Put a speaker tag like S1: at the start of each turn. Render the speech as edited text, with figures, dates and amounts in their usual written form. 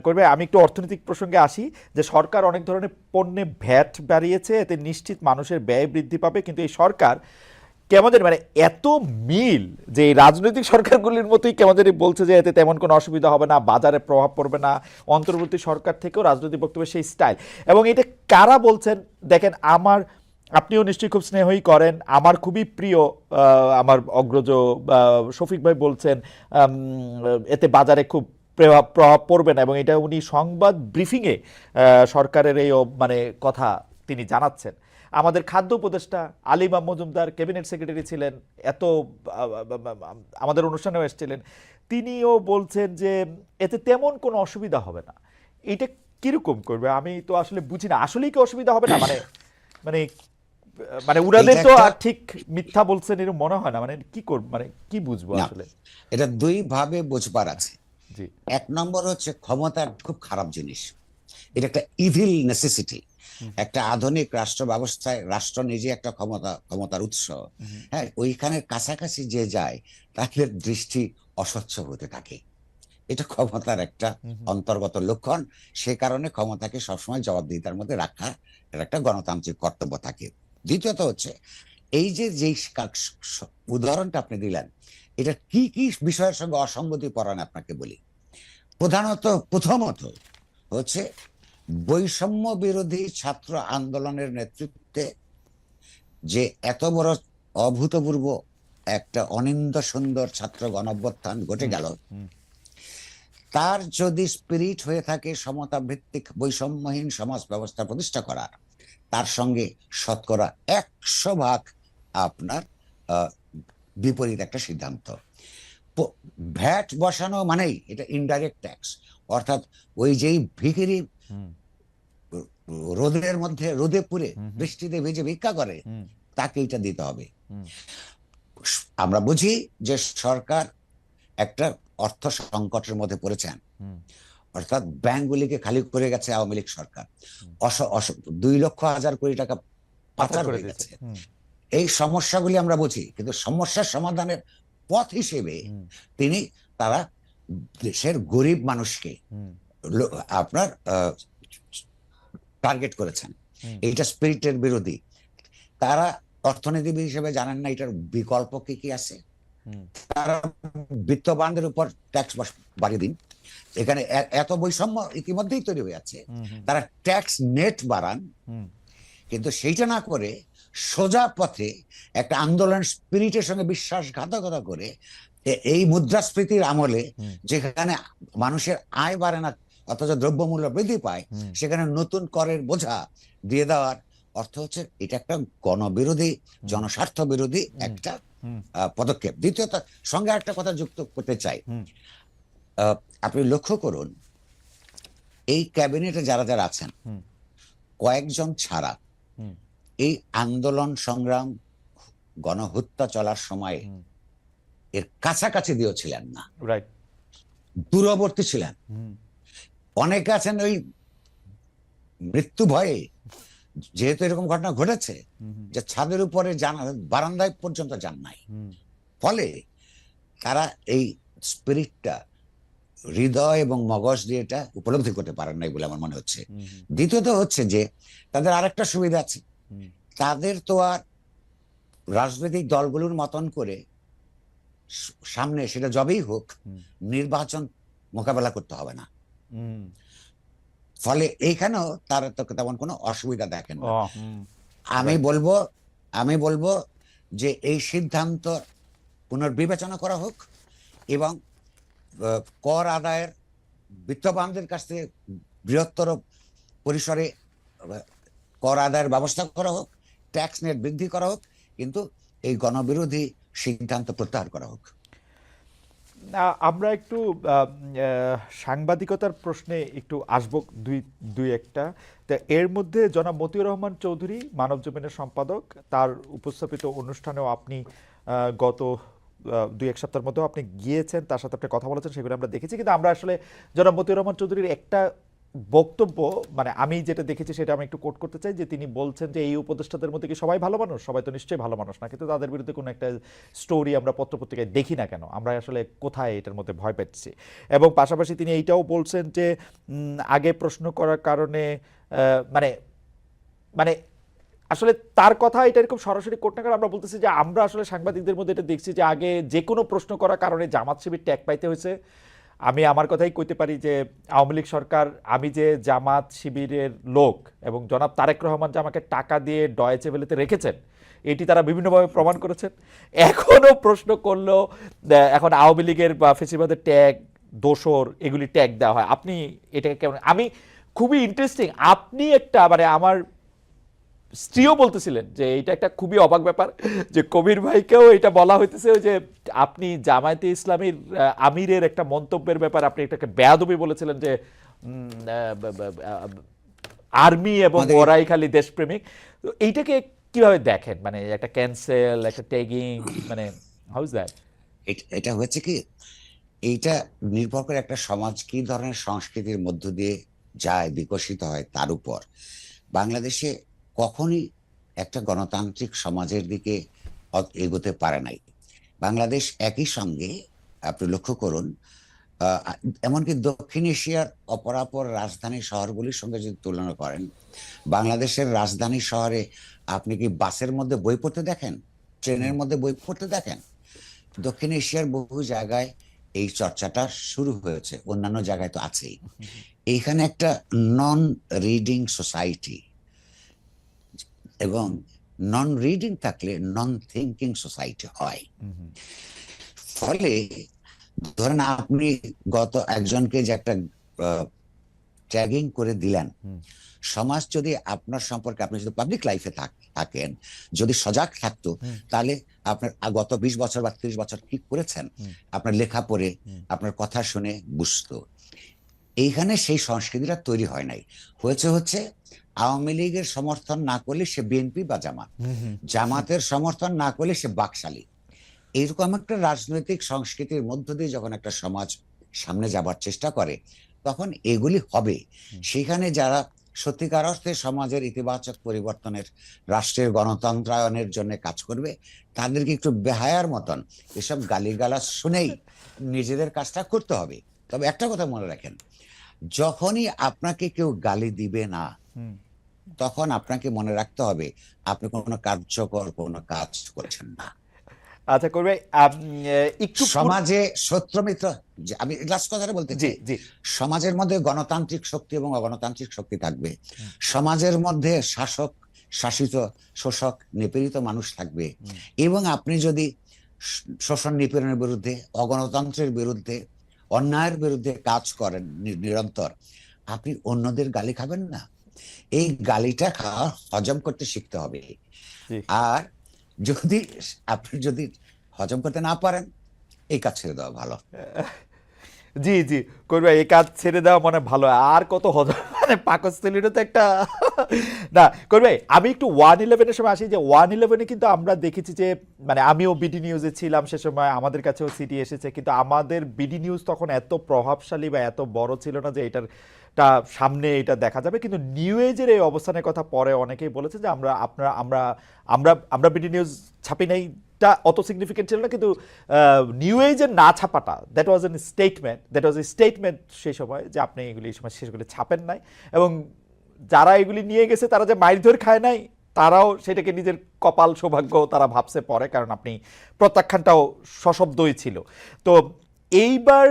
S1: করবে। আমি একটু অর্থনৈতিক প্রসঙ্গে আসি, যে সরকার অনেক ধরনের পণ্যে ভ্যাট বাড়িয়েছে, এতে নিশ্চিত মানুষের ব্যয় বৃদ্ধি পাবে, কিন্তু এই সরকার কেমন জানি মানে এত মিল যে এই রাজনৈতিক সরকারগুলির মতোই কেমন জানি বলছে যে এতে তেমন কোনো অসুবিধা হবে না, বাজারে প্রভাব পড়বে না, অন্তর্বর্তী সরকার থেকেও রাজনৈতিক বক্তব্যে সেই স্টাইল। এবং এটা কারা বলছেন দেখেন, আপনিও নিশ্চয়ই খুব স্নেহই করেন, আমার খুবই প্রিয় আমার অগ্রজ শফিক ভাই বলছেন এতে বাজারে খুব প্রভাব পড়বে না, এবং এটা উনি সংবাদ ব্রিফিংয়ে সরকারের এই মানে কথা তিনি জানাচ্ছেন। আমাদের খাদ্য উপদেষ্টা আলিমা মজুমদার ক্যাবিনেট সেক্রেটারি ছিলেন, এত আমাদের অনুষ্ঠানেও এসেছিলেন, তিনিও বলছেন যে এতে তেমন কোনো অসুবিধা হবে না। এটা কিরকম করবে আমি তো আসলে বুঝি না, আসলেই কি অসুবিধা হবে না? মানে মানে মানে উনাদের
S2: এটা
S1: তো
S2: একটা
S1: আর ঠিক মিথ্যা বলছেন এরকম মনে হয় না, মানে কি করব, মানে কি বুঝবো
S2: না,
S1: আসলে?
S2: এটা দুই ভাবে বুঝবার আছে।
S1: জি।
S2: এক নম্বর হচ্ছে ক্ষমতা খুব খারাপ জিনিস, এটা একটা ইভিল নেসেসিটি।
S1: হুম,
S2: একটা আধুনিক রাষ্ট্র ব্যবস্থায় রাষ্ট্র নিজে একটা ক্ষমতার উৎস।
S1: হুম,
S2: হ্যাঁ, ওইখানে কাছাকাছি যে যায় তাদের দৃষ্টি অস্বচ্ছ হতে থাকে। এটা ক্ষমতার একটা
S1: হুম,
S2: অন্তর্গত লক্ষণ। সে কারণে ক্ষমতাকে সবসময় জবাবদিহিতার মধ্যে রাখা এর একটা গণতান্ত্রিক কর্তব্য থাকে। দ্বিতীয়ত হচ্ছে, এই যে যেই উদাহরণটা আপনি দিলেন, এটা কি কি বিষয়ের সঙ্গে অসঙ্গতি পরায়ণ আপনাকে বলি। প্রথমত হচ্ছে বৈষম্য বিরোধী ছাত্র আন্দোলনের নেতৃত্বে যে এত বড় অভূতপূর্ব একটা অনিন্দ সুন্দর ছাত্র গণঅভ্যুত্থান ঘটে
S1: হুম,
S2: গেল,
S1: হুম,
S2: তার যদি স্পিরিট হয়ে থাকে সমতা ভিত্তিক বৈষম্যহীন সমাজ ব্যবস্থা প্রতিষ্ঠা করার, তার সঙ্গে শতকরা 100 ভাগ আপনার আহ, বিপরীত একটা সিদ্ধান্ত। ভ্যাট বসানো মানেই এটা ইনডাইরেক্ট ট্যাক্স, অর্থাৎ ওই যেই ভিখিরি
S1: হুম,
S2: রোদের মধ্যে রোদে পুড়ে
S1: হুম, হুম,
S2: বৃষ্টিতে ভিজে ভিক্ষা করে,
S1: হুম,
S2: তাকে এটা দিতে হবে।
S1: হুম,
S2: আমরা বুঝি যে সরকার একটা অর্থ সংকটের মধ্যে পড়েছেন,
S1: হুম,
S2: অর্থাৎ ব্যাংকগুলিকে খালি করে গেছে আওয়ামী লীগ সরকার।
S1: হুম।
S2: 2,00,000 কোটি টাকা
S1: পাচার
S2: পাচার
S1: করে
S2: হয়ে
S1: দিয়েছে।
S2: গেছে।
S1: হুম,
S2: এই সমস্যাগুলি আমরা বুঝি, কিন্তু সমস্যার সমাধানের পথ হিসেবে
S1: হুম,
S2: তিনি তারা দেশের গরিব মানুষকে
S1: হুম,
S2: আপনার টার্গেট করেছেন।
S1: হুম,
S2: এইটা স্পিরিটের বিরোধী। তারা অর্থনীতিবিদ হিসেবে জানেন না এটার বিকল্প কি কি আছে।
S1: হুম,
S2: তারা বিত্তবানদের উপর ট্যাক্স বাড়িয়ে দিন। এখানে এত বৈষম্য ইতিমধ্যেই তৈরি হয়ে আছে,
S1: হুম, হুম,
S2: তারা ট্যাক্স নেট বাড়ান।
S1: হুম,
S2: কিন্তু সেইটা না করে সোজা পথে একটা আন্দোলন স্পিরিটের সঙ্গে বিশ্বাসঘাতকতা করে এই মুদ্রাস্ফীতির আমলে,
S1: হুম,
S2: যেখানে মানুষের আয় বাড়ে না অথচ দ্রব্যমূল্য বৃদ্ধি পায়,
S1: হুম,
S2: সেখানে নতুন করের বোঝা দিয়ে দেওয়ার অর্থ হচ্ছে এটা একটা গণবিরোধী,
S1: হুম,
S2: জনস্বার্থ বিরোধী
S1: হুম,
S2: একটা
S1: হুম,
S2: পদক্ষেপ। দ্বিতীয়ত, সঙ্গে একটা কথা যুক্ত করতে চাই।
S1: হুম,
S2: আহ, আপনি লক্ষ্য করুন, এই ক্যাবিনেটে যারা যারা আছেন,
S1: হুম,
S2: কয়েকজন ছাড়া
S1: হুম,
S2: এই আন্দোলন সংগ্রাম গণহত্যা চলার সময়
S1: হুম,
S2: এর কাছাকাছি দিয়েও ছিলেন না,
S1: রাইট।
S2: দূরবর্তী ছিলেন।
S1: হুম,
S2: অনেকে আছেন ওই মৃত্যু ভয়ে, যেহেতু এরকম ঘটনা ঘটেছে,
S1: হুম, হুম,
S2: যে ছাদের উপরে বারান্দায় পর্যন্ত যান নাই।
S1: হুম,
S2: ফলে তারা এই স্পিরিটটা হৃদয় এবং মগজ দিয়ে এটা উপলব্ধি করতে পারেন নাই বলে আমার মনে হচ্ছে।
S1: হুম, হুম,
S2: দ্বিতীয়ত হচ্ছে যে তাদের আরেকটা সুবিধা আছে,
S1: হুম,
S2: তাদের তো আর রাজনৈতিক দলগুলোর মতন করে সামনে সেটা যবেই হোক
S1: হুম,
S2: নির্বাচন মোকাবেলা করতে হবে না।
S1: হুম,
S2: ফলে এইখানেও তারা তো তেমন কোনো অসুবিধা দেখেন
S1: ও,
S2: না।
S1: হুম,
S2: আমি
S1: রাইট।
S2: বলবো আমি বলবো যে এই সিদ্ধান্ত পুনর্বিবেচনা করা হোক, এবং কর আদায়ের বিত্তবানদের কাছ থেকে বৃহত্তর পরিসরে কর আদায়ের ব্যবস্থা করা হোক, ট্যাক্স নেট বৃদ্ধি করা হোক, কিন্তু এই গণবিরোধী সিদ্ধান্ত প্রত্যাহার করা হোক।
S1: আমরা একটু সাংবাদিকতার প্রশ্নে একটু আসবো, দুই দুই একটা। তা এর মধ্যে জনাব মতিউর রহমান চৌধুরী মানবজমিনের সম্পাদক, তার উপস্থাপিত অনুষ্ঠানেও আপনি গত দুই এক সপ্তাহের মধ্যেও আপনি গিয়েছেন, তার সাথে আপনি কথা বলেছেন, সেগুলো আমরা দেখেছি। কিন্তু আমরা আসলে জনাব মতিউর রহমান চৌধুরীর একটা বক্তব্য, মানে আমি যেটা দেখেছি সেটা আমি একটু কোট করতে চাই, যে তিনি বলছেন যে এই উপদেষ্টাদের মধ্যে কি সবাই ভালো মানুষ? সবাই তো নিশ্চয়ই ভালো মানুষ না, কিন্তু তাদের বিরুদ্ধে কোনো একটা স্টোরি আমরা পত্রপত্রিকায় দেখি না কেন, আমরা আসলে কোথায় এটার মধ্যে ভয় পাচ্ছি। এবং পাশাপাশি তিনি এইটাও বলছেন যে আগে প্রশ্ন করার কারণে মানে মানে আসলে তার কথা এটা এরকম সরাসরি কোট না করে আমরা বলতেছি যে আমরা আসলে সাংবাদিকদের মধ্যে এটা দেখছি যে আগে যে কোনো প্রশ্ন করার কারণে জামাত শিবির ট্যাগ পাইতে হয়েছে। আমি আমার কথাই কইতে পারি যে আওয়ামী লীগ সরকার, আমি যে জামাত শিবিরের লোক এবং জনাব তারেক রহমান যে আমাকে টাকা দিয়ে ডয়েচে ভেলেতে রেখেছেন, এটি তারা বিভিন্নভাবে প্রমাণ করেছেন। এখনো প্রশ্ন করলেও এখন আওয়ামী লীগের বা ফেসিবাদের ট্যাগ, দোসর, এগুলি ট্যাগ দেওয়া হয়। আপনি এটাকে কেমন? আমি খুবই ইন্টারেস্টিং, আপনি একটা মানে আমার স্ত্রীও বলতেছিলেন যে এটা একটা খুবই অবাক ব্যাপার যে কবির ভাইকেও এটা বলা হইতেছে যে আপনি জামায়াতে ইসলামীর আমিরের একটা মন্তব্যের ব্যাপারে আপনি এটাকে বেয়াদবি বলেছিলেন যে আর্মি এবং
S2: আমাদের
S1: ওরাই খালি দেশপ্রেমিক। তো এইটাকে কিভাবে দেখেন, মানে একটা ক্যান্সেল, একটা ট্যাগিং, মানে হাউ ইজ দ্যাট?
S2: এটা হচ্ছে কি, এইটা নির্ভর করে একটা সমাজ কি ধরনের সংস্কৃতির মধ্য দিয়ে যায়, বিকশিত হয় তার উপর। বাংলাদেশে কখনই একটা গণতান্ত্রিক সমাজের দিকে এগোতে পারে নাই। বাংলাদেশ একই সঙ্গে আপনি লক্ষ্য করুন, আহ, এমনকি দক্ষিণ এশিয়ার অপরাপর রাজধানী শহরগুলির সঙ্গে যদি তুলনা করেন, বাংলাদেশের রাজধানী শহরে আপনি কি বাসের মধ্যে বই পড়তে দেখেন, ট্রেনের মধ্যে বই পড়তে দেখেন? দক্ষিণ এশিয়ার বহু জায়গায় এই চর্চাটা শুরু হয়েছে, অন্যান্য জায়গায় তো আছেই। এইখানে একটা নন রিডিং সোসাইটি, এবং নন রিডিং থাকলে নন থিঙ্কিং সোসাইটি হয়। ফলে ধরেন আপনি গত একজনকে যে একটা ট্যাগিং করে দিলেন, সমাজ যদি আপনার সম্পর্কে, আপনি যদি পাবলিক লাইফে থাকেন, যদি সজাগ থাকতো, তাহলে আপনার গত 20 বছর বা 30 বছর কি করেছেন আপনার লেখা পড়ে, আপনার কথা শুনে বুঝতো। এইখানে সেই সংস্কৃতিটা তৈরি হয় নাই। হচ্ছে আওয়ামী লীগের সমর্থন না করলে সে বিএনপি বা জামাত, জামাতের সমর্থন না করলে সে বাকশালী। এইরকম একটা রাজনৈতিক সংস্কৃতির মধ্য দিয়ে যখন একটা সমাজ সামনে যাবার চেষ্টা করে, তখন এগুলি হবে। সেখানে যারা সত্যিকার অর্থে সমাজের ইতিবাচক পরিবর্তনের, রাষ্ট্রের গণতন্ত্রায়নের জন্য কাজ করবে, তাদেরকে একটু বেহায়ার মতন এসব গালিগালাজ শুনেই নিজেদের কাজটা করতে হবে। তবে একটা কথা মনে রাখেন, যখনই আপনাকে কেউ গালি দিবে না, তখন আপনাকে মনে রাখতে হবে আপনি কোনো কার্যকর কোনো কাজ করছেন না।
S1: আচ্ছা করবে একটু
S2: সমাজে শত্রুমিত্র, আমি লাস্ট কথাটা বলতে
S1: জি
S2: চাই,
S1: জি
S2: সমাজের মধ্যে গণতান্ত্রিক শক্তি এবং অগণতান্ত্রিক শক্তি থাকবে। সমাজের মধ্যে শাসক, শাসিত, শোষক, নিপীড়িত মানুষ থাকবে। এবং আপনি যদি শোষণ নিপীড়নের বিরুদ্ধে, অগণতন্ত্রের বিরুদ্ধে, অন্যায়ের বিরুদ্ধে কাজ করেন নিরন্তর, আপনি অন্যদের গালি খাবেন না। এই গালিটা খাওয়া হজম করতে শিখতে হবে।
S1: জি
S2: আর যদি আপনি হজম করতে না পারেন, এই কাজ ছেড়ে দেওয়া ভালো।
S1: জি জি করবে, এই কাজ ছেড়ে দেওয়া মানে ভালো। আর কত হজম, মানে পাকস্থলীরও তো একটা না করবে। আমি একটু 111-এর সময় আসি, যে 111-এ কিন্তু আমরা দেখেছি যে, মানে আমিও বিডি নিউজে ছিলাম সে সময়, আমাদের কাছেও সিডি এসেছে, কিন্তু আমাদের বিডি নিউজ তখন এত প্রভাবশালী বা এত বড় ছিল না যে এটার সামনে এটা দেখা যাবে। কিন্তু নিউ এজের এই অবস্থানের কথা পরে অনেকেই বলেছে যে আমরা আপনারা আমরা আমরা আমরা বিডি নিউজ ছাপি নাই, টা অত সিগনিফিকেন্ট ছিল না, কিন্তু নিউ এজের না ছাপাটা, that was an statement, that was a statement সেই সময়, যে আপনি এগুলি এই সময় শেষ করে ছাপেন নাই। এবং যারা এগুলি নিয়ে গেছে তারা যে মাইর ধরে খায় নাই, তারাও সেটাকে নিজের কপাল সৌভাগ্য তারা ভাবছে পরে, কারণ আপনি প্রত্যাখ্যানটাও সশব্দই ছিল। তো এইবার